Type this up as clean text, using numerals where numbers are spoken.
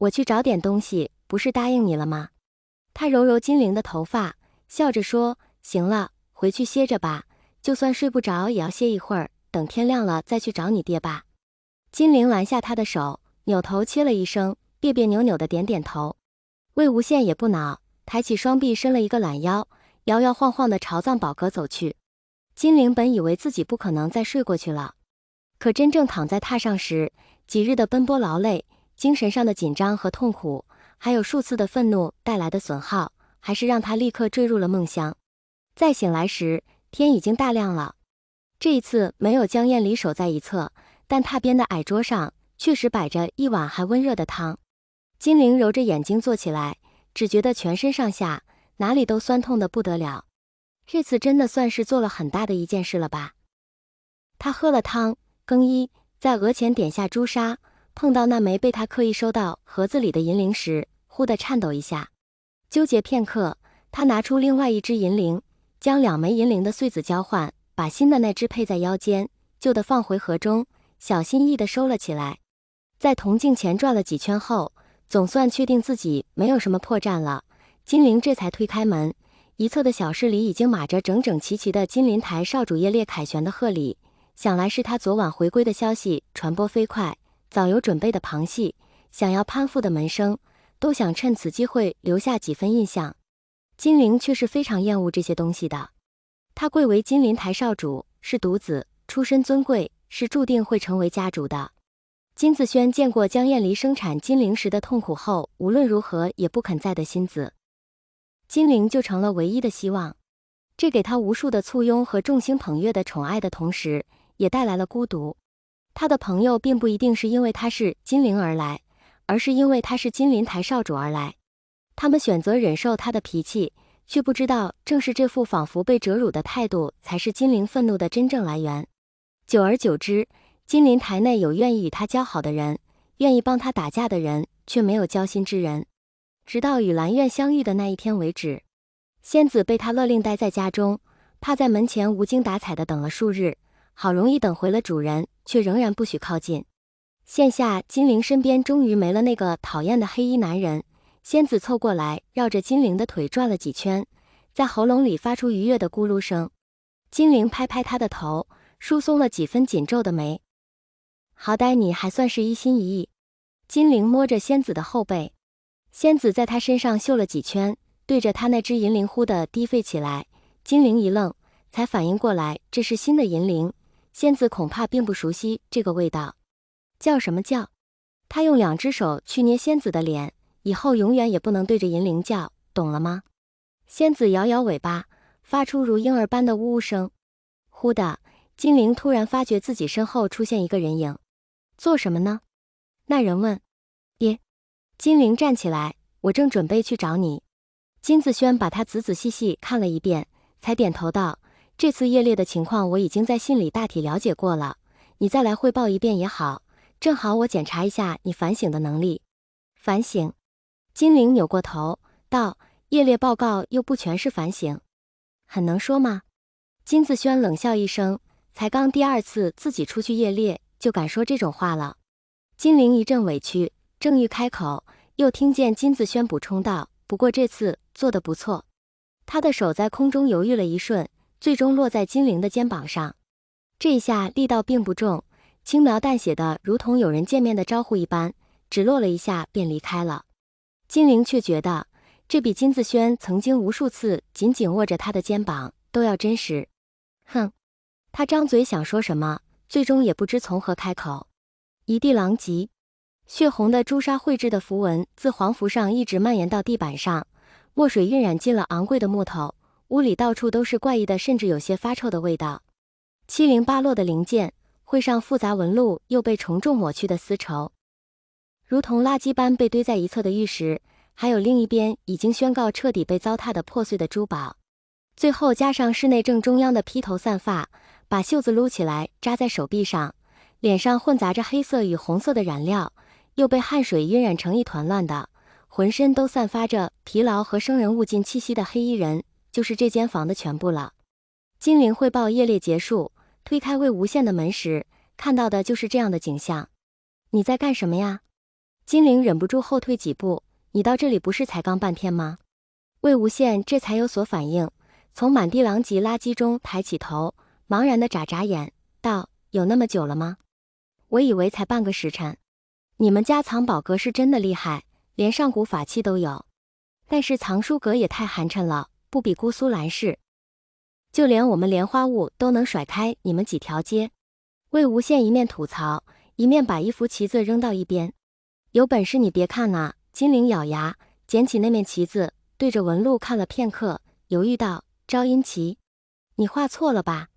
我去找点东西，不是答应你了吗？他揉揉金玲的头发，笑着说，行了，回去歇着吧，就算睡不着也要歇一会儿，等天亮了再去找你爹吧。金玲拦下他的手，扭头切了一声，别别扭扭的点点头。魏无羡也不恼，抬起双臂伸了一个懒腰，摇摇晃晃的朝藏宝阁走去。金玲本以为自己不可能再睡过去了，可真正躺在榻上时，几日的奔波劳累，精神上的紧张和痛苦，还有数次的愤怒带来的损耗，还是让他立刻坠入了梦乡。再醒来时，天已经大亮了。这一次没有江厌离守在一侧，但榻边的矮桌上确实摆着一碗还温热的汤。金玲揉着眼睛坐起来，只觉得全身上下哪里都酸痛得不得了。这次真的算是做了很大的一件事了吧。他喝了汤，更衣，在额前点下朱砂，碰到那枚被他刻意收到盒子里的银铃时，忽地颤抖一下。纠结片刻，他拿出另外一只银铃，将2枚银铃的穗子交换，把新的那只配在腰间，旧的放回盒中，小心翼翼地收了起来。在铜镜前转了几圈后，总算确定自己没有什么破绽了，金玲这才推开门。一侧的小室里已经码着整整齐齐的金鳞台少主叶烈凯旋的贺礼，想来是他昨晚回归的消息传播飞快，早有准备的旁系，想要攀附的门生都想趁此机会留下几分印象。金陵却是非常厌恶这些东西的，他贵为金鳞台少主，是独子，出身尊贵，是注定会成为家主的。金子轩见过江厌离生产金陵时的痛苦后，无论如何也不肯再得新子。金陵就成了唯一的希望，这给他无数的簇拥和众星捧月的宠爱的同时，也带来了孤独。他的朋友并不一定是因为他是金陵而来，而是因为他是金鳞台少主而来。他们选择忍受他的脾气，却不知道正是这副仿佛被折辱的态度，才是金陵愤怒的真正来源。久而久之，金鳞台内有愿意与他交好的人，愿意帮他打架的人，却没有交心之人。直到与兰苑相遇的那一天为止，仙子被他勒令待在家中，怕在门前无精打采的等了数日，好容易等回了主人，却仍然不许靠近。现下金陵身边终于没了那个讨厌的黑衣男人，仙子凑过来，绕着金陵的腿转了几圈，在喉咙里发出愉悦的咕噜声。金陵拍拍他的头，疏松了几分紧皱的眉。好歹你还算是一心一意。金陵摸着仙子的后背，仙子在他身上嗅了几圈，对着他那只银铃忽地低吠起来。金陵一愣，才反应过来这是新的银铃，仙子恐怕并不熟悉这个味道。叫什么叫？他用2只手去捏仙子的脸，以后永远也不能对着银铃叫，懂了吗？仙子摇摇尾巴，发出如婴儿般的呜呜声。忽的，金陵突然发觉自己身后出现一个人影。做什么呢？那人问。爹。金陵站起来，我正准备去找你。金子轩把他仔仔细细看了一遍，才点头道，这次夜猎的情况我已经在信里大体了解过了，你再来汇报一遍也好，正好我检查一下你反省的能力。反省？金陵扭过头道，夜猎报告又不全是反省。很能说吗？金子轩冷笑一声，才刚第2次自己出去夜猎，就敢说这种话了。金陵一阵委屈，正欲开口，又听见金子轩补充道，不过这次做得不错。他的手在空中犹豫了一瞬，最终落在金陵的肩膀上。这一下力道并不重，轻描淡写的如同有人见面的招呼一般，只落了一下便离开了。金陵却觉得这比金子轩曾经无数次紧紧握着他的肩膀都要真实。哼，他张嘴想说什么，最终也不知从何开口。一地狼藉，血红的朱砂绘制的符文自黄符上一直蔓延到地板上，墨水晕染进了昂贵的木头，屋里到处都是怪异的甚至有些发臭的味道。七零八落的零件，绘上复杂纹路又被重重抹去的丝绸，如同垃圾般被堆在一侧的玉石，还有另一边已经宣告彻底被糟蹋的破碎的珠宝。最后加上室内正中央的披头散发，把袖子撸起来扎在手臂上，脸上混杂着黑色与红色的染料，又被汗水晕染成一团乱的，浑身都散发着疲劳和生人勿近气息的黑衣人，就是这间房的全部了。金陵汇报夜猎结束，推开魏无羡的门时，看到的就是这样的景象。你在干什么呀？金陵忍不住后退几步，你到这里不是才刚半天吗？魏无羡这才有所反应，从满地狼藉垃圾中抬起头，茫然的眨眨眼，道：有那么久了吗？我以为才半个时辰。你们家藏宝阁是真的厉害，连上古法器都有，但是藏书阁也太寒碜了，不比姑苏蓝氏。就连我们莲花坞都能甩开你们几条街。魏无羡一面吐槽，一面把一幅旗子扔到一边。有本事你别看啊！金陵咬牙捡起那面旗子，对着纹路看了片刻，犹豫道：招阴旗？你画错了吧？